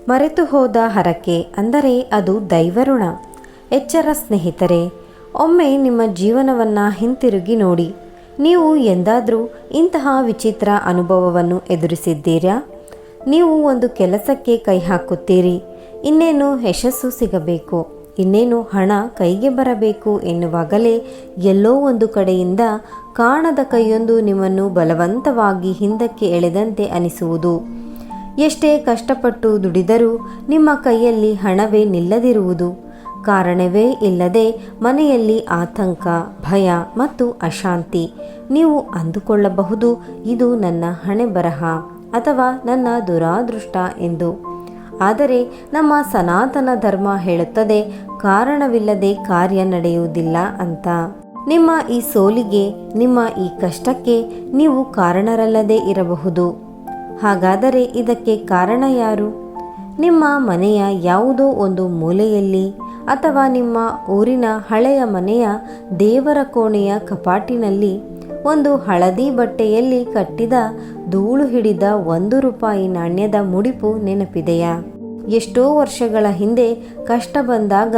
ಮರೆತು ಹೋದ ಹರಕೆ ಅಂದರೆ ಅದು ದೈವಋಣ. ಎಚ್ಚರ ಸ್ನೇಹಿತರೆ, ಒಮ್ಮೆ ನಿಮ್ಮ ಜೀವನವನ್ನು ಹಿಂತಿರುಗಿ ನೋಡಿ. ನೀವು ಎಂದಾದರೂ ಇಂತಹ ವಿಚಿತ್ರ ಅನುಭವವನ್ನು ಎದುರಿಸಿದ್ದೀರಾ? ನೀವು ಒಂದು ಕೆಲಸಕ್ಕೆ ಕೈ ಹಾಕುತ್ತೀರಿ, ಇನ್ನೇನು ಯಶಸ್ಸು ಸಿಗಬೇಕು, ಇನ್ನೇನು ಹಣ ಕೈಗೆ ಬರಬೇಕು ಎನ್ನುವಾಗಲೇ ಎಲ್ಲೋ ಒಂದು ಕಡೆಯಿಂದ ಕಾಣದ ಕೈಯೊಂದು ನಿಮ್ಮನ್ನು ಬಲವಂತವಾಗಿ ಹಿಂದಕ್ಕೆ ಎಳೆದಂತೆ ಅನಿಸುವುದು. ಎಷ್ಟೇ ಕಷ್ಟಪಟ್ಟು ದುಡಿದರೂ ನಿಮ್ಮ ಕೈಯಲ್ಲಿ ಹಣವೇ ನಿಲ್ಲದಿರುವುದು. ಕಾರಣವೇ ಇಲ್ಲದೆ ಮನೆಯಲ್ಲಿ ಆತಂಕ, ಭಯ ಮತ್ತು ಅಶಾಂತಿ. ನೀವು ಅಂದುಕೊಳ್ಳಬಹುದು, ಇದು ನನ್ನ ಹಣೆ ಬರಹ ಅಥವಾ ನನ್ನ ದುರಾದೃಷ್ಟ ಎಂದು. ಆದರೆ ನಮ್ಮ ಸನಾತನ ಧರ್ಮ ಹೇಳುತ್ತದೆ, ಕಾರಣವಿಲ್ಲದೆ ಕಾರ್ಯ ನಡೆಯುವುದಿಲ್ಲ ಅಂತ. ನಿಮ್ಮ ಈ ಸೋಲಿಗೆ, ನಿಮ್ಮ ಈ ಕಷ್ಟಕ್ಕೆ ನೀವು ಕಾರಣರಲ್ಲದೆ ಇರಬಹುದು. ಹಾಗಾದರೆ ಇದಕ್ಕೆ ಕಾರಣ ಯಾರು? ನಿಮ್ಮ ಮನೆಯ ಯಾವುದೋ ಒಂದು ಮೂಲೆಯಲ್ಲಿ ಅಥವಾ ನಿಮ್ಮ ಊರಿನ ಹಳೆಯ ಮನೆಯ ದೇವರ ಕೋಣೆಯ ಕಪಾಟಿನಲ್ಲಿ ಒಂದು ಹಳದಿ ಬಟ್ಟೆಯಲ್ಲಿ ಕಟ್ಟಿದ ಧೂಳು ಹಿಡಿದ 1 ರೂಪಾಯಿ ನಾಣ್ಯದ ಮುಡಿಪು ನೆನಪಿದೆಯಾ? ಎಷ್ಟೋ ವರ್ಷಗಳ ಹಿಂದೆ ಕಷ್ಟ ಬಂದಾಗ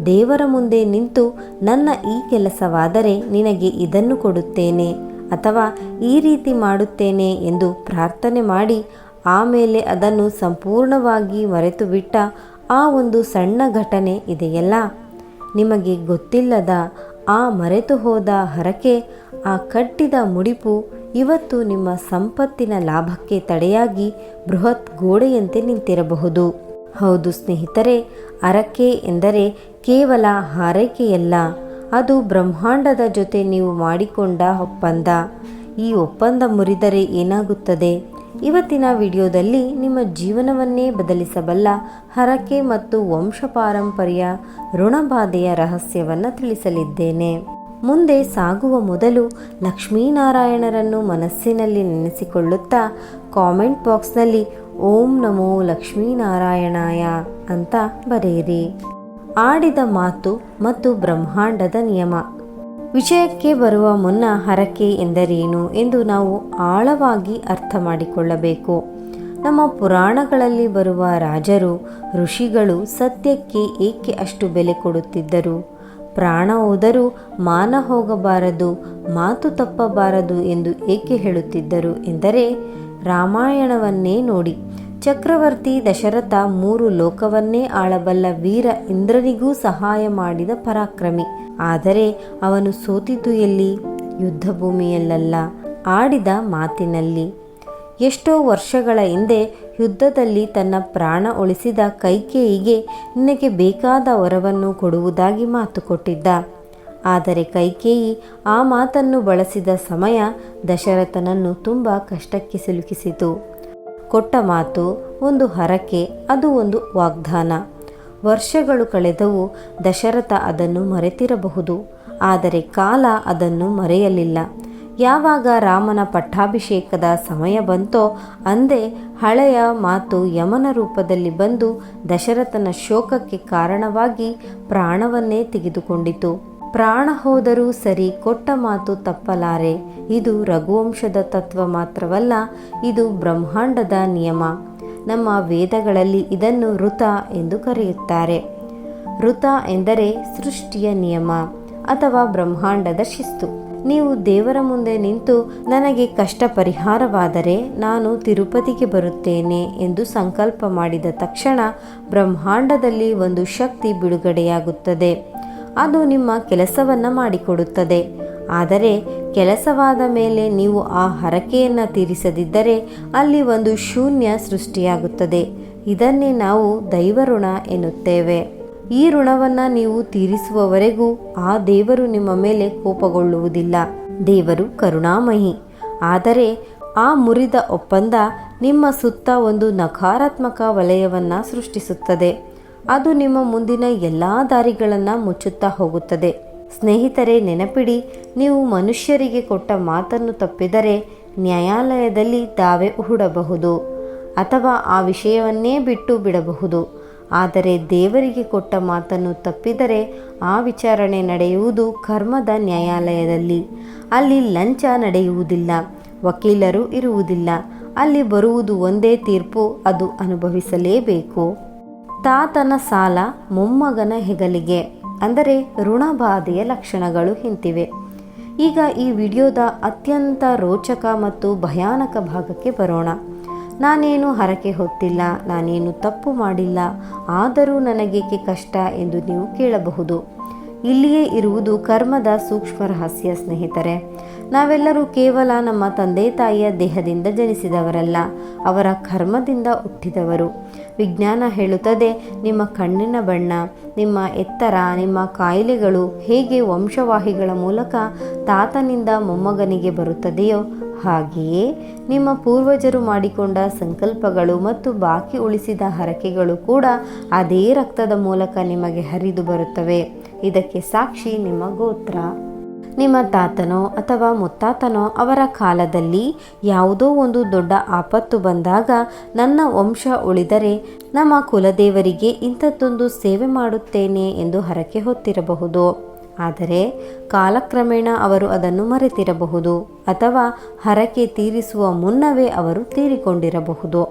ದೇವರ ಮುಂದೆ ನಿಂತು, ನನ್ನ ಈ ಕೆಲಸವಾದರೆ ನಿನಗೆ ಇದನ್ನು ಕೊಡುತ್ತೇನೆ ಅಥವಾ ಈ ರೀತಿ ಮಾಡುತ್ತೇನೆ ಎಂದು ಪ್ರಾರ್ಥನೆ ಮಾಡಿ ಆಮೇಲೆ ಅದನ್ನು ಸಂಪೂರ್ಣವಾಗಿ ಮರೆತು ಬಿಟ್ಟ ಆ ಒಂದು ಸಣ್ಣ ಘಟನೆ ಇದೆಯಲ್ಲ. ನಿಮಗೆ ಗೊತ್ತಿಲ್ಲದ ಆ ಮರೆತು ಹೋದ ಹರಕೆ, ಆ ಕಟ್ಟಿದ ಮುಡಿಪು ಇವತ್ತು ನಿಮ್ಮ ಸಂಪತ್ತಿನ ಲಾಭಕ್ಕೆ ತಡೆಯಾಗಿ ಬೃಹತ್ ಗೋಡೆಯಂತೆ ನಿಂತಿರಬಹುದು. ಹೌದು ಸ್ನೇಹಿತರೆ, ಹರಕೆ ಎಂದರೆ ಕೇವಲ ಹಾರೈಕೆಯಲ್ಲ, ಅದು ಬ್ರಹ್ಮಾಂಡದ ಜೊತೆ ನೀವು ಮಾಡಿಕೊಂಡ ಒಪ್ಪಂದ. ಈ ಒಪ್ಪಂದ ಮುರಿದರೆ ಏನಾಗುತ್ತದೆ? ಇವತ್ತಿನ ವಿಡಿಯೋದಲ್ಲಿ ನಿಮ್ಮ ಜೀವನವನ್ನೇ ಬದಲಿಸಬಲ್ಲ ಹರಕೆ ಮತ್ತು ವಂಶ ಪಾರಂಪರ್ಯ ಋಣಬಾಧೆಯ ರಹಸ್ಯವನ್ನು ತಿಳಿಸಲಿದ್ದೇನೆ. ಮುಂದೆ ಸಾಗುವ ಮೊದಲು ಲಕ್ಷ್ಮೀನಾರಾಯಣರನ್ನು ಮನಸ್ಸಿನಲ್ಲಿ ನೆನೆಸಿಕೊಳ್ಳುತ್ತಾ ಕಾಮೆಂಟ್ ಬಾಕ್ಸ್ನಲ್ಲಿ ಓಂ ನಮೋ ಲಕ್ಷ್ಮೀನಾರಾಯಣಾಯ ಅಂತ ಬರೆಯಿರಿ. ಆಡಿದ ಮಾತು ಮತ್ತು ಬ್ರಹ್ಮಾಂಡದ ನಿಯಮ. ವಿಷಯಕ್ಕೆ ಬರುವ ಮುನ್ನ ಹರಕೆ ಎಂದರೇನು ಎಂದು ನಾವು ಆಳವಾಗಿ ಅರ್ಥ ಮಾಡಿಕೊಳ್ಳಬೇಕು. ನಮ್ಮ ಪುರಾಣಗಳಲ್ಲಿ ಬರುವ ರಾಜರು, ಋಷಿಗಳು ಸತ್ಯಕ್ಕೆ ಏಕೆ ಅಷ್ಟು ಬೆಲೆ ಕೊಡುತ್ತಿದ್ದರು? ಪ್ರಾಣ ಹೋದರೂ ಮಾನ ಹೋಗಬಾರದು, ಮಾತು ತಪ್ಪಬಾರದು ಎಂದು ಏಕೆ ಹೇಳುತ್ತಿದ್ದರು ಎಂದರೆ, ರಾಮಾಯಣವನ್ನೇ ನೋಡಿ. ಚಕ್ರವರ್ತಿ ದಶರಥ 3 ಲೋಕವನ್ನೇ ಆಳಬಲ್ಲ ವೀರ, ಇಂದ್ರನಿಗೂ ಸಹಾಯ ಮಾಡಿದ ಪರಾಕ್ರಮಿ. ಆದರೆ ಅವನು ಸೋತಿದ್ದು ಎಲ್ಲಿ? ಯುದ್ಧ ಭೂಮಿಯಲ್ಲ, ಆಡಿದ ಮಾತಿನಲ್ಲಿ. ಎಷ್ಟೋ ವರ್ಷಗಳ ಹಿಂದೆ ಯುದ್ಧದಲ್ಲಿ ತನ್ನ ಪ್ರಾಣ ಉಳಿಸಿದ ಕೈಕೇಯಿಗೆ ನಿನಗೆ ಬೇಕಾದ ವರವನ್ನು ಕೊಡುವುದಾಗಿ ಮಾತು ಕೊಟ್ಟಿದ್ದ. ಆದರೆ ಕೈಕೇಯಿ ಆ ಮಾತನ್ನು ಬಳಸಿದ ಸಮಯ ದಶರಥನನ್ನು ತುಂಬ ಕಷ್ಟಕ್ಕೆ ಸಿಲುಕಿಸಿತು. ಕೊಟ್ಟ ಮಾತು ಒಂದು ಹರಕೆ, ಅದು ಒಂದು ವಾಗ್ದಾನ. ವರ್ಷಗಳು ಕಳೆದವು, ದಶರಥ ಅದನ್ನು ಮರೆತಿರಬಹುದು, ಆದರೆ ಕಾಲ ಅದನ್ನು ಮರೆಯಲಿಲ್ಲ. ಯಾವಾಗ ರಾಮನ ಪಟ್ಟಾಭಿಷೇಕದ ಸಮಯ ಬಂತೋ ಅಂದೇ ಹಳೆಯ ಮಾತು ಯಮನ ರೂಪದಲ್ಲಿ ಬಂದು ದಶರಥನ ಶೋಕಕ್ಕೆ ಕಾರಣವಾಗಿ ಪ್ರಾಣವನ್ನೇ ತೆಗೆದುಕೊಂಡಿತು. ಪ್ರಾಣ ಹೋದರೂ ಸರಿ, ಕೊಟ್ಟ ಮಾತು ತಪ್ಪಲಾರೆ. ಇದು ರಘುವಂಶದ ತತ್ವ ಮಾತ್ರವಲ್ಲ, ಇದು ಬ್ರಹ್ಮಾಂಡದ ನಿಯಮ. ನಮ್ಮ ವೇದಗಳಲ್ಲಿ ಇದನ್ನು ಋತ ಎಂದು ಕರೆಯುತ್ತಾರೆ. ಋತ ಎಂದರೆ ಸೃಷ್ಟಿಯ ನಿಯಮ ಅಥವಾ ಬ್ರಹ್ಮಾಂಡದ ಶಿಸ್ತು. ನೀವು ದೇವರ ಮುಂದೆ ನಿಂತು, ನನಗೆ ಕಷ್ಟ ಪರಿಹಾರವಾದರೆ ನಾನು ತಿರುಪತಿಗೆ ಬರುತ್ತೇನೆ ಎಂದು ಸಂಕಲ್ಪ ಮಾಡಿದ ತಕ್ಷಣ ಬ್ರಹ್ಮಾಂಡದಲ್ಲಿ ಒಂದು ಶಕ್ತಿ ಬಿಡುಗಡೆಯಾಗುತ್ತದೆ. ಅದು ನಿಮ್ಮ ಕೆಲಸವನ್ನು ಮಾಡಿಕೊಡುತ್ತದೆ. ಆದರೆ ಕೆಲಸವಾದ ಮೇಲೆ ನೀವು ಆ ಹರಕೆಯನ್ನು ತೀರಿಸದಿದ್ದರೆ ಅಲ್ಲಿ ಒಂದು ಶೂನ್ಯ ಸೃಷ್ಟಿಯಾಗುತ್ತದೆ. ಇದನ್ನೇ ನಾವು ದೈವಋಣ ಎನ್ನುತ್ತೇವೆ. ಈ ಋಣವನ್ನು ನೀವು ತೀರಿಸುವವರೆಗೂ ಆ ದೇವರು ನಿಮ್ಮ ಮೇಲೆ ಕೋಪಗೊಳ್ಳುವುದಿಲ್ಲ. ದೇವರು ಕರುಣಾಮಯಿ. ಆದರೆ ಆ ಮುರಿದ ಒಪ್ಪಂದ ನಿಮ್ಮ ಸುತ್ತ ಒಂದು ನಕಾರಾತ್ಮಕ ವಲಯವನ್ನು ಸೃಷ್ಟಿಸುತ್ತದೆ. ಅದು ನಿಮ್ಮ ಮುಂದಿನ ಎಲ್ಲ ದಾರಿಗಳನ್ನು ಮುಚ್ಚುತ್ತಾ ಹೋಗುತ್ತದೆ. ಸ್ನೇಹಿತರೆ, ನೆನಪಿಡಿ, ನೀವು ಮನುಷ್ಯರಿಗೆ ಕೊಟ್ಟ ಮಾತನ್ನು ತಪ್ಪಿದರೆ ನ್ಯಾಯಾಲಯದಲ್ಲಿ ದಾವೆ ಹೂಡಬಹುದು ಅಥವಾ ಆ ವಿಷಯವನ್ನೇ ಬಿಟ್ಟು ಬಿಡಬಹುದು. ಆದರೆ ದೇವರಿಗೆ ಕೊಟ್ಟ ಮಾತನ್ನು ತಪ್ಪಿದರೆ ಆ ವಿಚಾರಣೆ ನಡೆಯುವುದು ಕರ್ಮದ ನ್ಯಾಯಾಲಯದಲ್ಲಿ. ಅಲ್ಲಿ ಲಂಚ ನಡೆಯುವುದಿಲ್ಲ, ವಕೀಲರು ಇರುವುದಿಲ್ಲ, ಅಲ್ಲಿ ಬರುವುದು ಒಂದೇ ತೀರ್ಪು, ಅದು ಅನುಭವಿಸಲೇಬೇಕು. ತಾತನ ಸಾಲ ಮೊಮ್ಮಗನ ಹೆಗಲಿಗೆ, ಅಂದರೆ ಋಣಬಾಧೆಯ ಲಕ್ಷಣಗಳು ಇಂತಿವೆ. ಈಗ ಈ ವಿಡಿಯೋದ ಅತ್ಯಂತ ರೋಚಕ ಮತ್ತು ಭಯಾನಕ ಭಾಗಕ್ಕೆ ಬರೋಣ. ನಾನೇನು ಹರಕೆ ಹೊತ್ತಿಲ್ಲ, ನಾನೇನು ತಪ್ಪು ಮಾಡಿಲ್ಲ, ಆದರೂ ನನಗೇಕೆ ಕಷ್ಟ ಎಂದು ನೀವು ಕೇಳಬಹುದು. ಇಲ್ಲಿಯೇ ಇರುವುದು ಕರ್ಮದ ಸೂಕ್ಷ್ಮ ರಹಸ್ಯ ಸ್ನೇಹಿತರೆ. ನಾವೆಲ್ಲರೂ ಕೇವಲ ನಮ್ಮ ತಂದೆ ತಾಯಿಯ ದೇಹದಿಂದ ಜನಿಸಿದವರಲ್ಲ, ಅವರ ಕರ್ಮದಿಂದ ಹುಟ್ಟಿದವರು. ವಿಜ್ಞಾನ ಹೇಳುತ್ತದೆ, ನಿಮ್ಮ ಕಣ್ಣಿನ ಬಣ್ಣ, ನಿಮ್ಮ ಎತ್ತರ, ನಿಮ್ಮ ಕಾಯಿಲೆಗಳು ಹೇಗೆ ವಂಶವಾಹಿಗಳ ಮೂಲಕ ತಾತನಿಂದ ಮೊಮ್ಮಗನಿಗೆ ಬರುತ್ತದೆಯೋ ಹಾಗೆಯೇ ನಿಮ್ಮ ಪೂರ್ವಜರು ಮಾಡಿಕೊಂಡ ಸಂಕಲ್ಪಗಳು ಮತ್ತು ಬಾಕಿ ಉಳಿಸಿದ ಹರಕೆಗಳು ಕೂಡ ಅದೇ ರಕ್ತದ ಮೂಲಕ ನಿಮಗೆ ಹರಿದು ಬರುತ್ತವೆ. ಇದಕ್ಕೆ ಸಾಕ್ಷಿ ನಿಮ್ಮ ಗೋತ್ರ. ನಿಮ್ಮ ತಾತನೋ ಅಥವಾ ಮುತ್ತಾತನೋ ಅವರ ಕಾಲದಲ್ಲಿ ಯಾವುದೋ ಒಂದು ದೊಡ್ಡ ಆಪತ್ತು ಬಂದಾಗ ನನ್ನ ವಂಶ ಉಳಿದರೆ ನಮ್ಮ ಕುಲದೇವರಿಗೆ ಇಂಥದ್ದೊಂದು ಸೇವೆ ಮಾಡುತ್ತೇನೆ ಎಂದು ಹರಕೆ ಹೊತ್ತಿರಬಹುದು. ಆದರೆ ಕಾಲಕ್ರಮೇಣ ಅವರು ಅದನ್ನು ಮರೆತಿರಬಹುದು ಅಥವಾ ಹರಕೆ ತೀರಿಸುವ ಮುನ್ನವೇ ಅವರು ತೀರಿಕೊಂಡಿರಬಹುದು.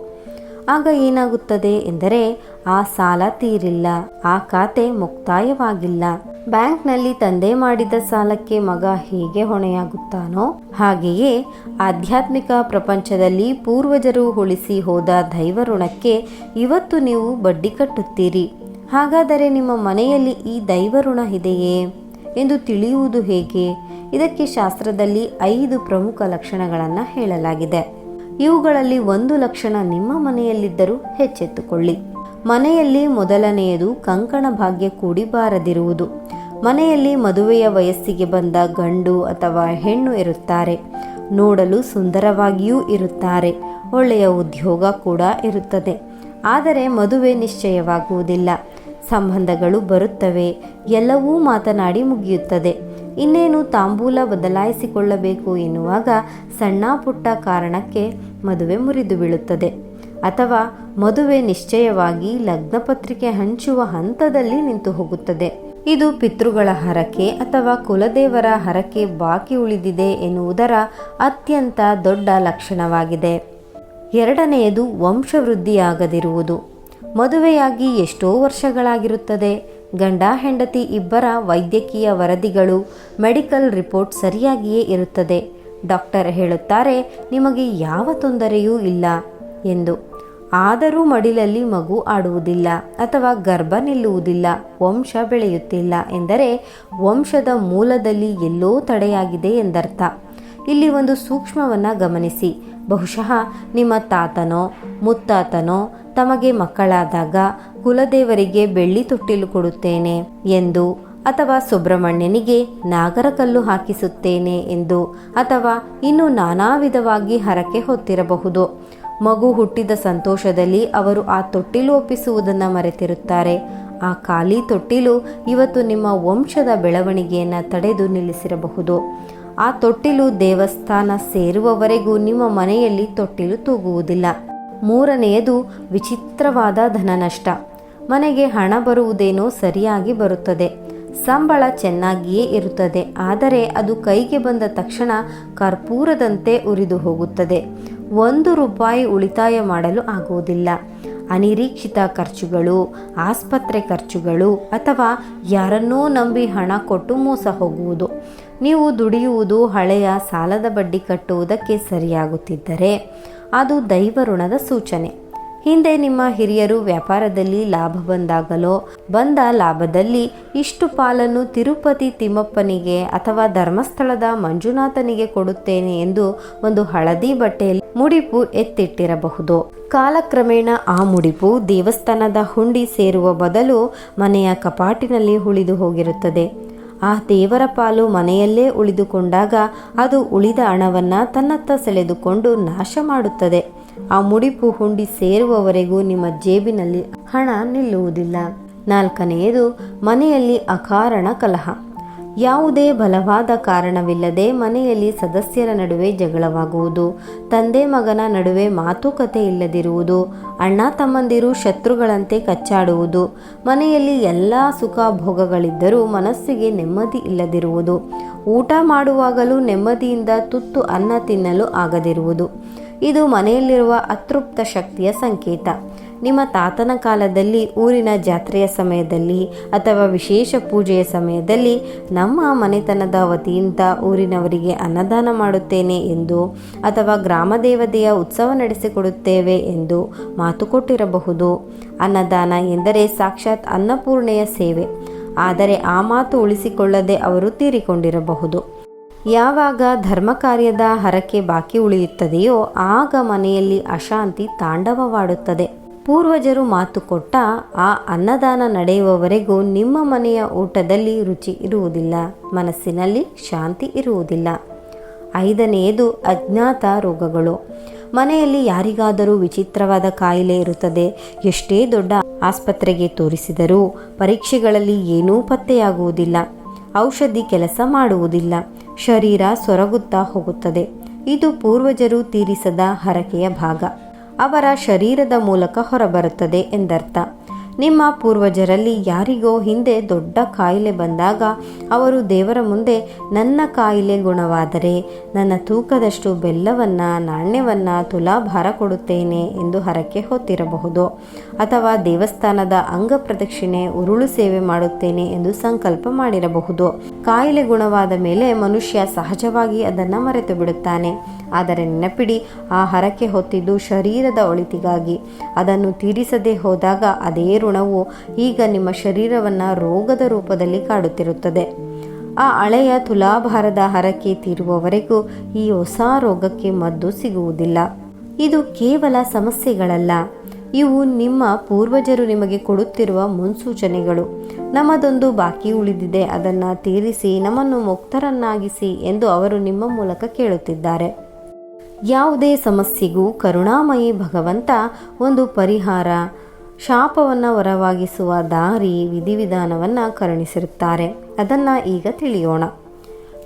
ಆಗ ಏನಾಗುತ್ತದೆ ಎಂದರೆ ಆ ಸಾಲ ತೀರಿಲ್ಲ, ಆ ಖಾತೆ ಮುಕ್ತಾಯವಾಗಿಲ್ಲ. ಬ್ಯಾಂಕ್ನಲ್ಲಿ ತಂದೆ ಮಾಡಿದ ಸಾಲಕ್ಕೆ ಮಗ ಹೇಗೆ ಹೊಣೆಯಾಗುತ್ತಾನೋ ಹಾಗೆಯೇ ಆಧ್ಯಾತ್ಮಿಕ ಪ್ರಪಂಚದಲ್ಲಿ ಪೂರ್ವಜರು ಉಳಿಸಿ ಹೋದ ದೈವ ಋಣಕ್ಕೆ ಇವತ್ತು ನೀವು ಬಡ್ಡಿ ಕಟ್ಟುತ್ತೀರಿ. ಹಾಗಾದರೆ ನಿಮ್ಮ ಮನೆಯಲ್ಲಿ ಈ ದೈವ ಋಣ ಇದೆಯೇ ಎಂದು ತಿಳಿಯುವುದು ಹೇಗೆ? ಇದಕ್ಕೆ ಶಾಸ್ತ್ರದಲ್ಲಿ 5 ಪ್ರಮುಖ ಲಕ್ಷಣಗಳನ್ನು ಹೇಳಲಾಗಿದೆ. ಇವುಗಳಲ್ಲಿ ಒಂದು ಲಕ್ಷಣ ನಿಮ್ಮ ಮನೆಯಲ್ಲಿದ್ದರೂ ಎಚ್ಚೆತ್ತುಕೊಳ್ಳಿ. ಮನೆಯಲ್ಲಿ ಮೊದಲನೆಯದು ಕಂಕಣ ಭಾಗ್ಯ ಕೂಡಿ ಬಾರದಿರುವುದು. ಮನೆಯಲ್ಲಿ ಮದುವೆಯ ವಯಸ್ಸಿಗೆ ಬಂದ ಗಂಡು ಅಥವಾ ಹೆಣ್ಣು ಇರುತ್ತಾರೆ. ನೋಡಲು ಸುಂದರವಾಗಿಯೂ ಇರುತ್ತಾರೆ, ಒಳ್ಳೆಯ ಉದ್ಯೋಗ ಕೂಡ ಇರುತ್ತದೆ. ಆದರೆ ಮದುವೆ ನಿಶ್ಚಯವಾಗುವುದಿಲ್ಲ. ಸಂಬಂಧಗಳು ಬರುತ್ತವೆ, ಎಲ್ಲವೂ ಮಾತನಾಡಿ ಮುಗಿಯುತ್ತದೆ. ಇನ್ನೇನು ತಾಂಬೂಲ ಬದಲಾಯಿಸಿಕೊಳ್ಳಬೇಕು ಎನ್ನುವಾಗ ಸಣ್ಣ ಪುಟ್ಟ ಕಾರಣಕ್ಕೆ ಮದುವೆ ಮುರಿದು ಬೀಳುತ್ತದೆ. ಅಥವಾ ಮದುವೆ ನಿಶ್ಚಯವಾಗಿ ಲಗ್ನಪತ್ರಿಕೆ ಹಂಚುವ ಹಂತದಲ್ಲಿ ನಿಂತು ಹೋಗುತ್ತದೆ. ಇದು ಪಿತೃಗಳ ಹರಕೆ ಅಥವಾ ಕುಲದೇವರ ಹರಕೆ ಬಾಕಿ ಉಳಿದಿದೆ ಎನ್ನುವುದರ ಅತ್ಯಂತ ದೊಡ್ಡ ಲಕ್ಷಣವಾಗಿದೆ. ಎರಡನೆಯದು ವಂಶವೃದ್ಧಿಯಾಗದಿರುವುದು. ಮದುವೆಯಾಗಿ ಎಷ್ಟೋ ವರ್ಷಗಳಾಗಿರುತ್ತದೆ. ಗಂಡ ಹೆಂಡತಿ ಇಬ್ಬರ ವೈದ್ಯಕೀಯ ವರದಿಗಳು, ಮೆಡಿಕಲ್ ರಿಪೋರ್ಟ್ ಸರಿಯಾಗಿಯೇ ಇರುತ್ತದೆ. ಡಾಕ್ಟರ್ ಹೇಳುತ್ತಾರೆ ನಿಮಗೆ ಯಾವ ತೊಂದರೆಯೂ ಇಲ್ಲ ಎಂದು. ಆದರೂ ಮಡಿಲಲ್ಲಿ ಮಗು ಆಡುವುದಿಲ್ಲ ಅಥವಾ ಗರ್ಭ ನಿಲ್ಲುವುದಿಲ್ಲ, ವಂಶ ಬೆಳೆಯುತ್ತಿಲ್ಲ ಎಂದರೆ ವಂಶದ ಮೂಲದಲ್ಲಿ ಎಲ್ಲೋ ತಡೆಯಾಗಿದೆ ಎಂದರ್ಥ. ಇಲ್ಲಿ ಒಂದು ಸೂಕ್ಷ್ಮವನ್ನು ಗಮನಿಸಿ. ಬಹುಶಃ ನಿಮ್ಮ ತಾತನೋ ಮುತ್ತಾತನೋ ತಮಗೆ ಮಕ್ಕಳಾದಾಗ ಕುಲದೇವರಿಗೆ ಬೆಳ್ಳಿ ತೊಟ್ಟಿಲು ಕೊಡುತ್ತೇನೆ ಎಂದು, ಅಥವಾ ಸುಬ್ರಹ್ಮಣ್ಯನಿಗೆ ನಾಗರಕಲ್ಲು ಹಾಕಿಸುತ್ತೇನೆ ಎಂದು, ಅಥವಾ ಇನ್ನು ನಾನಾ ವಿಧವಾಗಿ ಹರಕೆ ಹೊತ್ತಿರಬಹುದು. ಮಗು ಹುಟ್ಟಿದ ಸಂತೋಷದಲ್ಲಿ ಅವರು ಆ ತೊಟ್ಟಿಲು ಒಪ್ಪಿಸುವುದನ್ನು ಮರೆತಿರುತ್ತಾರೆ. ಆ ಖಾಲಿ ತೊಟ್ಟಿಲು ಇವತ್ತು ನಿಮ್ಮ ವಂಶದ ಬೆಳವಣಿಗೆಯನ್ನು ತಡೆದು ನಿಲ್ಲಿಸಿರಬಹುದು. ಆ ತೊಟ್ಟಿಲು ದೇವಸ್ಥಾನ ಸೇರುವವರೆಗೂ ನಿಮ್ಮ ಮನೆಯಲ್ಲಿ ತೊಟ್ಟಿಲು ತೂಗುವುದಿಲ್ಲ. ಮೂರನೆಯದು ವಿಚಿತ್ರವಾದ ಧನನಷ್ಟ. ಮನೆಗೆ ಹಣ ಬರುವುದೇನೋ ಸರಿಯಾಗಿ ಬರುತ್ತದೆ, ಸಂಬಳ ಚೆನ್ನಾಗಿಯೇ ಇರುತ್ತದೆ, ಆದರೆ ಅದು ಕೈಗೆ ಬಂದ ತಕ್ಷಣ ಕರ್ಪೂರದಂತೆ ಉರಿದು ಹೋಗುತ್ತದೆ. 1 ರೂಪಾಯಿ ಉಳಿತಾಯ ಮಾಡಲು ಆಗುವುದಿಲ್ಲ. ಅನಿರೀಕ್ಷಿತ ಖರ್ಚುಗಳು, ಆಸ್ಪತ್ರೆ ಖರ್ಚುಗಳು, ಅಥವಾ ಯಾರನ್ನೋ ನಂಬಿ ಹಣ ಕೊಟ್ಟು ಮೋಸ ಹೋಗುವುದು. ನೀವು ದುಡಿಯುವುದು ಹಳೆಯ ಸಾಲದ ಬಡ್ಡಿ ಕಟ್ಟುವುದಕ್ಕೆ ಸರಿಯಾಗುತ್ತಿದ್ದರೆ ಅದು ದೈವ ಋಣದ ಸೂಚನೆ. ಹಿಂದೆ ನಿಮ್ಮ ಹಿರಿಯರು ವ್ಯಾಪಾರದಲ್ಲಿ ಲಾಭ ಬಂದಾಗಲೋ ಬಂದ ಲಾಭದಲ್ಲಿ ಇಷ್ಟು ಪಾಲನ್ನು ತಿರುಪತಿ ತಿಮ್ಮಪ್ಪನಿಗೆ ಅಥವಾ ಧರ್ಮಸ್ಥಳದ ಮಂಜುನಾಥನಿಗೆ ಕೊಡುತ್ತೇನೆ ಎಂದು ಒಂದು ಹಳದಿ ಬಟ್ಟೆಯಲ್ಲಿ ಮುಡಿಪು ಎತ್ತಿಟ್ಟಿರಬಹುದು. ಕಾಲಕ್ರಮೇಣ ಆ ಮುಡಿಪು ದೇವಸ್ಥಾನದ ಹುಂಡಿ ಸೇರುವ ಬದಲು ಮನೆಯ ಕಪಾಟಿನಲ್ಲಿ ಉಳಿದು ಹೋಗಿರುತ್ತದೆ. ಆ ದೇವರ ಪಾಲು ಮನೆಯಲ್ಲೇ ಉಳಿದುಕೊಂಡಾಗ ಅದು ಉಳಿದ ಹಣವನ್ನು ತನ್ನತ್ತ ಸೆಳೆದುಕೊಂಡು ನಾಶ ಮಾಡುತ್ತದೆ. ಆ ಮುಡಿಪು ಹುಂಡಿ ಸೇರುವವರೆಗೂ ನಿಮ್ಮ ಜೇಬಿನಲ್ಲಿ ಹಣ ನಿಲ್ಲುವುದಿಲ್ಲ. 4ನೆಯದು ಮನೆಯಲ್ಲಿ ಅಕಾರಣ ಕಲಹ. ಯಾವುದೇ ಬಲವಾದ ಕಾರಣವಿಲ್ಲದೆ ಮನೆಯಲ್ಲಿ ಸದಸ್ಯರ ನಡುವೆ ಜಗಳವಾಗುವುದು, ತಂದೆ ಮಗನ ನಡುವೆ ಮಾತುಕತೆ ಇಲ್ಲದಿರುವುದು, ಅಣ್ಣ ತಮ್ಮಂದಿರು ಶತ್ರುಗಳಂತೆ ಕಚ್ಚಾಡುವುದು, ಮನೆಯಲ್ಲಿ ಎಲ್ಲ ಸುಖ ಭೋಗಗಳಿದ್ದರೂ ಮನಸ್ಸಿಗೆ ನೆಮ್ಮದಿ ಇಲ್ಲದಿರುವುದು, ಊಟ ಮಾಡುವಾಗಲೂ ನೆಮ್ಮದಿಯಿಂದ ತುತ್ತು ಅನ್ನ ತಿನ್ನಲು ಆಗದಿರುವುದು. ಇದು ಮನೆಯಲ್ಲಿರುವ ಅತೃಪ್ತ ಶಕ್ತಿಯ ಸಂಕೇತ. ನಿಮ್ಮ ತಾತನ ಕಾಲದಲ್ಲಿ ಊರಿನ ಜಾತ್ರೆಯ ಸಮಯದಲ್ಲಿ ಅಥವಾ ವಿಶೇಷ ಪೂಜೆಯ ಸಮಯದಲ್ಲಿ ನಮ್ಮ ಮನೆತನದ ವತಿಯಿಂದ ಊರಿನವರಿಗೆ ಅನ್ನದಾನ ಮಾಡುತ್ತೇನೆ ಎಂದು ಅಥವಾ ಗ್ರಾಮ ದೇವತೆಯ ಉತ್ಸವ ನಡೆಸಿಕೊಡುತ್ತೇವೆ ಎಂದು ಮಾತು ಕೊಟ್ಟಿರಬಹುದು. ಅನ್ನದಾನ ಎಂದರೆ ಸಾಕ್ಷಾತ್ ಅನ್ನಪೂರ್ಣೆಯ ಸೇವೆ. ಆದರೆ ಆ ಮಾತು ಉಳಿಸಿಕೊಳ್ಳದೆ ಅವರು ತೀರಿಕೊಂಡಿರಬಹುದು. ಯಾವಾಗ ಧರ್ಮ ಕಾರ್ಯದ ಹರಕೆ ಬಾಕಿ ಉಳಿಯುತ್ತದೆಯೋ ಆಗ ಮನೆಯಲ್ಲಿ ಅಶಾಂತಿ ತಾಂಡವವಾಡುತ್ತದೆ. ಪೂರ್ವಜರು ಮಾತು ಕೊಟ್ಟ ಆ ಅನ್ನದಾನ ನಡೆಯುವವರೆಗೂ ನಿಮ್ಮ ಮನೆಯ ಊಟದಲ್ಲಿ ರುಚಿ ಇರುವುದಿಲ್ಲ, ಮನಸ್ಸಿನಲ್ಲಿ ಶಾಂತಿ ಇರುವುದಿಲ್ಲ. 5ನೇದು ಅಜ್ಞಾತ ರೋಗಗಳು. ಮನೆಯಲ್ಲಿ ಯಾರಿಗಾದರೂ ವಿಚಿತ್ರವಾದ ಕಾಯಿಲೆ ಇರುತ್ತದೆ. ಎಷ್ಟೇ ದೊಡ್ಡ ಆಸ್ಪತ್ರೆಗೆ ತೋರಿಸಿದರೂ ಪರೀಕ್ಷೆಗಳಲ್ಲಿ ಏನೂ ಪತ್ತೆಯಾಗುವುದಿಲ್ಲ. ಔಷಧಿ ಕೆಲಸ ಮಾಡುವುದಿಲ್ಲ. ಶರೀರ ಸೊರಗುತ್ತಾ ಹೋಗುತ್ತದೆ. ಇದು ಪೂರ್ವಜರು ತೀರಿಸದ ಹರಕೆಯ ಭಾಗ. ಅವರ ಶರೀರದ ಮೂಲಕ ಹೊರಬರುತ್ತದೆ ಎಂದರ್ಥ. ನಿಮ್ಮ ಪೂರ್ವಜರಲ್ಲಿ ಯಾರಿಗೋ ಹಿಂದೆ ದೊಡ್ಡ ಕಾಯಿಲೆ ಬಂದಾಗ ಅವರು ದೇವರ ಮುಂದೆ ನನ್ನ ಕಾಯಿಲೆ ಗುಣವಾದರೆ ನನ್ನ ತೂಕದಷ್ಟು ಬೆಲ್ಲವನ್ನು, ನಾಣ್ಯವನ್ನು, ತುಲಾಭಾರ ಕೊಡುತ್ತೇನೆ ಎಂದು ಹರಕೆ ಹೊತ್ತಿರಬಹುದು. ಅಥವಾ ದೇವಸ್ಥಾನದ ಅಂಗ ಪ್ರದಕ್ಷಿಣೆ, ಉರುಳು ಸೇವೆ ಮಾಡುತ್ತೇನೆ ಎಂದು ಸಂಕಲ್ಪ ಮಾಡಿರಬಹುದು. ಕಾಯಿಲೆ ಗುಣವಾದ ಮೇಲೆ ಮನುಷ್ಯ ಸಹಜವಾಗಿ ಅದನ್ನು ಮರೆತು ಬಿಡುತ್ತಾನೆ. ಆದರೆ ನೆನಪಿಡಿ, ಆ ಹರಕೆ ಹೊತ್ತಿದ್ದು ಶರೀರದ ಒಳಿತಿಗಾಗಿ. ಅದನ್ನು ತೀರಿಸದೇ ಹೋದಾಗ ಅದೇ ಋಣವು ಈಗ ನಿಮ್ಮ ಶರೀರವನ್ನು ರೋಗದ ರೂಪದಲ್ಲಿ ಕಾಡುತ್ತಿರುತ್ತದೆ. ಆ ಹಳೆಯ ತುಲಾಭಾರದ ಹರಕೆ ತೀರುವವರೆಗೂ ಈ ಹೊಸ ರೋಗಕ್ಕೆ ಮದ್ದು ಸಿಗುವುದಿಲ್ಲ. ಇದು ಕೇವಲ ಸಮಸ್ಯೆಗಳಲ್ಲ, ಇವು ನಿಮ್ಮ ಪೂರ್ವಜರು ನಿಮಗೆ ಕೊಡುತ್ತಿರುವ ಮುನ್ಸೂಚನೆಗಳು. ನಮ್ಮದೊಂದು ಬಾಕಿ ಉಳಿದಿದೆ, ಅದನ್ನು ತೀರಿಸಿ ನಮ್ಮನ್ನು ಮುಕ್ತರನ್ನಾಗಿಸಿ ಎಂದು ಅವರು ನಿಮ್ಮ ಮೂಲಕ ಕೇಳುತ್ತಿದ್ದಾರೆ. ಯಾವುದೇ ಸಮಸ್ಯೆಗೂ ಕರುಣಾಮಯಿ ಭಗವಂತ ಒಂದು ಪರಿಹಾರ, ಶಾಪವನ್ನು ಹೊರವಾಗಿಸುವ ದಾರಿ, ವಿಧಿವಿಧಾನವನ್ನು ಕರುಣಿಸಿರುತ್ತಾರೆ. ಅದನ್ನು ಈಗ ತಿಳಿಯೋಣ.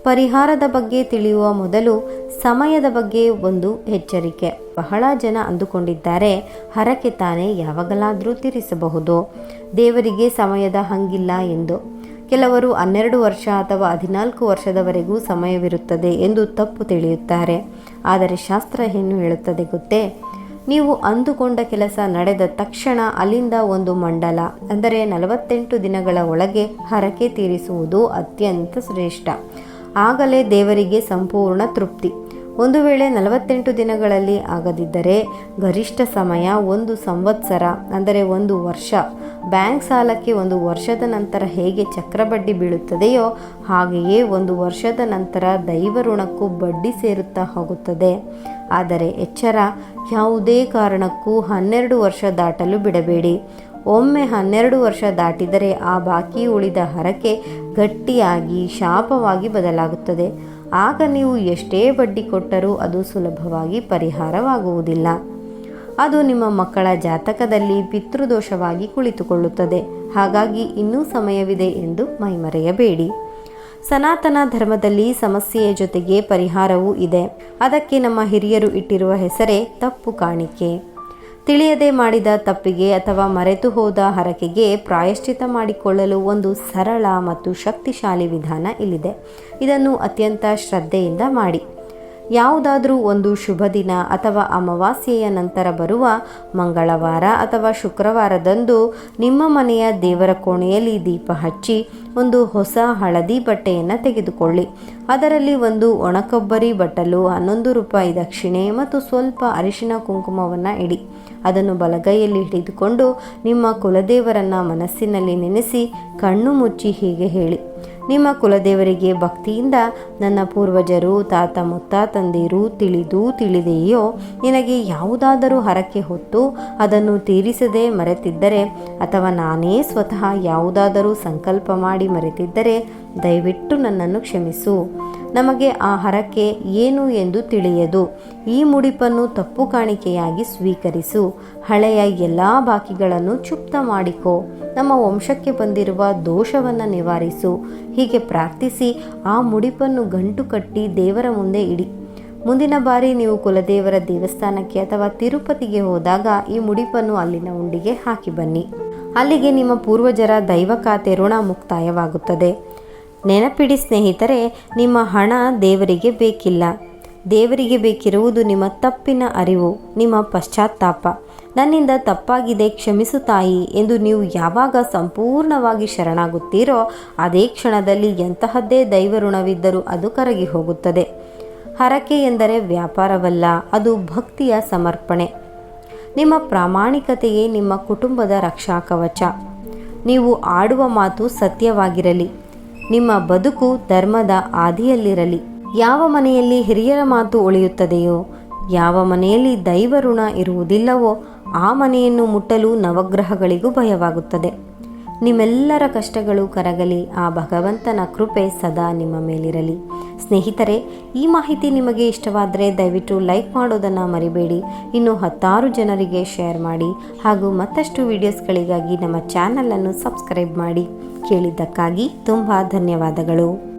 ಪರಿಹಾರದ ಬಗ್ಗೆ ತಿಳಿಯುವ ಮೊದಲು ಸಮಯದ ಬಗ್ಗೆ ಒಂದು ಎಚ್ಚರಿಕೆ. ಬಹಳ ಜನ ಅಂದುಕೊಂಡಿದ್ದಾರೆ ಹರಕೆ ತಾನೇ ಯಾವಾಗಲಾದರೂ ತೀರಿಸಬಹುದು, ದೇವರಿಗೆ ಸಮಯದ ಹಂಗಿಲ್ಲ ಎಂದು. ಕೆಲವರು 12 ವರ್ಷ ಅಥವಾ 14 ವರ್ಷದವರೆಗೂ ಸಮಯವಿರುತ್ತದೆ ಎಂದು ತಪ್ಪು ತಿಳಿಯುತ್ತಾರೆ. ಆದರೆ ಶಾಸ್ತ್ರ ಏನು ಹೇಳುತ್ತದೆ ಗೊತ್ತೇ? ನೀವು ಅಂದುಕೊಂಡ ಕೆಲಸ ನಡೆದ ತಕ್ಷಣ ಅಲ್ಲಿಂದ ಒಂದು ಮಂಡಲ ಅಂದರೆ 48 ದಿನಗಳ ಒಳಗೆ ಹರಕೆ ತೀರಿಸುವುದು ಅತ್ಯಂತ ಶ್ರೇಷ್ಠ. ಆಗಲೇ ದೇವರಿಗೆ ಸಂಪೂರ್ಣ ತೃಪ್ತಿ. ಒಂದು ವೇಳೆ 48 ದಿನಗಳಲ್ಲಿ ಆಗದಿದ್ದರೆ ಗರಿಷ್ಠ ಸಮಯ 1 ಸಂವತ್ಸರ ಅಂದರೆ 1 ವರ್ಷ. ಬ್ಯಾಂಕ್ ಸಾಲಕ್ಕೆ 1 ವರ್ಷದ ನಂತರ ಹೇಗೆ ಚಕ್ರಬಡ್ಡಿ ಬೀಳುತ್ತದೆಯೋ ಹಾಗೆಯೇ 1 ವರ್ಷದ ನಂತರ ದೈವ ಋಣಕ್ಕೂ ಬಡ್ಡಿ ಸೇರುತ್ತಾ ಹೋಗುತ್ತದೆ. ಆದರೆ ಎಚ್ಚರ, ಯಾವುದೇ ಕಾರಣಕ್ಕೂ 12 ವರ್ಷ ದಾಟಲು ಬಿಡಬೇಡಿ. ಒಮ್ಮೆ 12 ವರ್ಷ ದಾಟಿದರೆ ಆ ಬಾಕಿ ಉಳಿದ ಹರಕೆ ಗಟ್ಟಿಯಾಗಿ ಶಾಪವಾಗಿ ಬದಲಾಗುತ್ತದೆ. ಆಗ ನೀವು ಎಷ್ಟೇ ಬಡ್ಡಿ ಕೊಟ್ಟರೂ ಅದು ಸುಲಭವಾಗಿ ಪರಿಹಾರವಾಗುವುದಿಲ್ಲ. ಅದು ನಿಮ್ಮ ಮಕ್ಕಳ ಜಾತಕದಲ್ಲಿ ಪಿತೃದೋಷವಾಗಿ ಕುಳಿತುಕೊಳ್ಳುತ್ತದೆ. ಹಾಗಾಗಿ ಇನ್ನೂ ಸಮಯವಿದೆ ಎಂದು ಮೈಮರೆಯಬೇಡಿ. ಸನಾತನ ಧರ್ಮದಲ್ಲಿ ಸಮಸ್ಯೆಯ ಜೊತೆಗೆ ಪರಿಹಾರವೂ ಇದೆ. ಅದಕ್ಕೆ ನಮ್ಮ ಹಿರಿಯರು ಇಟ್ಟಿರುವ ಹೆಸರೇ ತಪ್ಪು ಕಾಣಿಕೆ. ತಿಳಿಯದೆ ಮಾಡಿದ ತಪ್ಪಿಗೆ ಅಥವಾ ಮರೆತು ಹೋದ ಹರಕೆಗೆ ಪ್ರಾಯಶ್ಚಿತ ಮಾಡಿಕೊಳ್ಳಲು ಒಂದು ಸರಳ ಮತ್ತು ಶಕ್ತಿಶಾಲಿ ವಿಧಾನ ಇಲ್ಲಿದೆ. ಇದನ್ನು ಅತ್ಯಂತ ಶ್ರದ್ಧೆಯಿಂದ ಮಾಡಿ. ಯಾವುದಾದರೂ ಒಂದು ಶುಭ ದಿನ ಅಥವಾ ಅಮಾವಾಸ್ಯೆಯ ನಂತರ ಬರುವ ಮಂಗಳವಾರ ಅಥವಾ ಶುಕ್ರವಾರದಂದು ನಿಮ್ಮ ಮನೆಯ ದೇವರ ಕೋಣೆಯಲ್ಲಿ ದೀಪ ಹಚ್ಚಿ ಒಂದು ಹೊಸ ಹಳದಿ ಬಟ್ಟೆಯನ್ನು ತೆಗೆದುಕೊಳ್ಳಿ. ಅದರಲ್ಲಿ ಒಂದು ಒಣಕೊಬ್ಬರಿ ಬಟ್ಟಲು, 11 ರೂಪಾಯಿ ದಕ್ಷಿಣೆ ಮತ್ತು ಸ್ವಲ್ಪ ಅರಿಶಿನ ಕುಂಕುಮವನ್ನು ಇಡಿ. ಅದನ್ನು ಬಲಗೈಯಲ್ಲಿ ಹಿಡಿದುಕೊಂಡು ನಿಮ್ಮ ಕುಲದೇವರನ್ನು ಮನಸ್ಸಿನಲ್ಲಿ ನೆನೆಸಿ ಕಣ್ಣು ಮುಚ್ಚಿ ಹೀಗೆ ಹೇಳಿ: ನಿಮ್ಮ ಕುಲದೇವರಿಗೆ ಭಕ್ತಿಯಿಂದ, ನನ್ನ ಪೂರ್ವಜರು, ತಾತ ಮುತ್ತಾತಂದಿರು ತಿಳಿದು ತಿಳಿದೆಯೋ ನಿನಗೆ ಯಾವುದಾದರೂ ಹರಕೆ ಹೊತ್ತು ಅದನ್ನು ತೀರಿಸದೆ ಮರೆತಿದ್ದರೆ ಅಥವಾ ನಾನೇ ಸ್ವತಃ ಯಾವುದಾದರೂ ಸಂಕಲ್ಪ ಮಾಡಿ ಮರೆತಿದ್ದರೆ ದಯವಿಟ್ಟು ನನ್ನನ್ನು ಕ್ಷಮಿಸು. ನಮಗೆ ಆ ಹರಕೆ ಏನು ಎಂದು ತಿಳಿಯದು. ಈ ಮುಡಿಪನ್ನು ತಪ್ಪು ಕಾಣಿಕೆಯಾಗಿ ಸ್ವೀಕರಿಸು. ಹಳೆಯ ಎಲ್ಲ ಬಾಕಿಗಳನ್ನು ಚುಪ್ತ ಮಾಡಿಕೋ. ನಮ್ಮ ವಂಶಕ್ಕೆ ಬಂದಿರುವ ದೋಷವನ್ನು ನಿವಾರಿಸು. ಹೀಗೆ ಪ್ರಾರ್ಥಿಸಿ ಆ ಮುಡಿಪನ್ನು ಗಂಟು ಕಟ್ಟಿ ದೇವರ ಮುಂದೆ ಇಡಿ. ಮುಂದಿನ ಬಾರಿ ನೀವು ಕುಲದೇವರ ದೇವಸ್ಥಾನಕ್ಕೆ ಅಥವಾ ತಿರುಪತಿಗೆ ಹೋದಾಗ ಈ ಮುಡಿಪನ್ನು ಅಲ್ಲಿನ ಉಂಡಿಗೆ ಹಾಕಿ ಬನ್ನಿ. ಅಲ್ಲಿಗೆ ನಿಮ್ಮ ಪೂರ್ವಜರ ದೈವ ಖಾತೆ ಋಣ ಮುಕ್ತಾಯವಾಗುತ್ತದೆ. ನೆನಪಿಡಿ ಸ್ನೇಹಿತರೆ, ನಿಮ್ಮ ಹಣ ದೇವರಿಗೆ ಬೇಕಿಲ್ಲ. ದೇವರಿಗೆ ಬೇಕಿರುವುದು ನಿಮ್ಮ ತಪ್ಪಿನ ಅರಿವು, ನಿಮ್ಮ ಪಶ್ಚಾತ್ತಾಪ. ನನ್ನಿಂದ ತಪ್ಪಾಗಿದೆ, ಕ್ಷಮಿಸು ತಾಯಿ ಎಂದು ನೀವು ಯಾವಾಗ ಸಂಪೂರ್ಣವಾಗಿ ಶರಣಾಗುತ್ತೀರೋ ಅದೇ ಕ್ಷಣದಲ್ಲಿ ಎಂತಹದ್ದೇ ದೈವ ಋಣವಿದ್ದರೂ ಅದು ಕರಗಿ ಹೋಗುತ್ತದೆ. ಹರಕೆ ಎಂದರೆ ವ್ಯಾಪಾರವಲ್ಲ, ಅದು ಭಕ್ತಿಯ ಸಮರ್ಪಣೆ. ನಿಮ್ಮ ಪ್ರಾಮಾಣಿಕತೆಯೇ ನಿಮ್ಮ ಕುಟುಂಬದ ರಕ್ಷಾ ಕವಚ. ನೀವು ಆಡುವ ಮಾತು ಸತ್ಯವಾಗಿರಲಿ, ನಿಮ್ಮ ಬದುಕು ಧರ್ಮದ ಆದಿಯಲ್ಲಿರಲಿ. ಯಾವ ಮನೆಯಲ್ಲಿ ಹಿರಿಯರ ಮಾತು ಉಳಿಯುತ್ತದೆಯೋ, ಯಾವ ಮನೆಯಲ್ಲಿ ದೈವ ಋಣ ಇರುವುದಿಲ್ಲವೋ ಆ ಮನೆಯನ್ನು ಮುಟ್ಟಲು ನವಗ್ರಹಗಳಿಗೂ ಭಯವಾಗುತ್ತದೆ. ನಿಮ್ಮೆಲ್ಲರ ಕಷ್ಟಗಳು ಕರಗಲಿ, ಆ ಭಗವಂತನ ಕೃಪೆ ಸದಾ ನಿಮ್ಮ ಮೇಲಿರಲಿ. ಸ್ನೇಹಿತರೆ, ಈ ಮಾಹಿತಿ ನಿಮಗೆ ಇಷ್ಟವಾದರೆ ದಯವಿಟ್ಟು ಲೈಕ್ ಮಾಡೋದನ್ನು ಮರಿಬೇಡಿ. ಇನ್ನು 10 ಜನರಿಗೆ ಶೇರ್ ಮಾಡಿ ಹಾಗೂ ಮತ್ತಷ್ಟು ವಿಡಿಯೋಸ್ಗಳಿಗಾಗಿ ನಮ್ಮ ಚಾನಲನ್ನು ಸಬ್ಸ್ಕ್ರೈಬ್ ಮಾಡಿ. ಕೇಳಿದ್ದಕ್ಕಾಗಿ ತುಂಬ ಧನ್ಯವಾದಗಳು.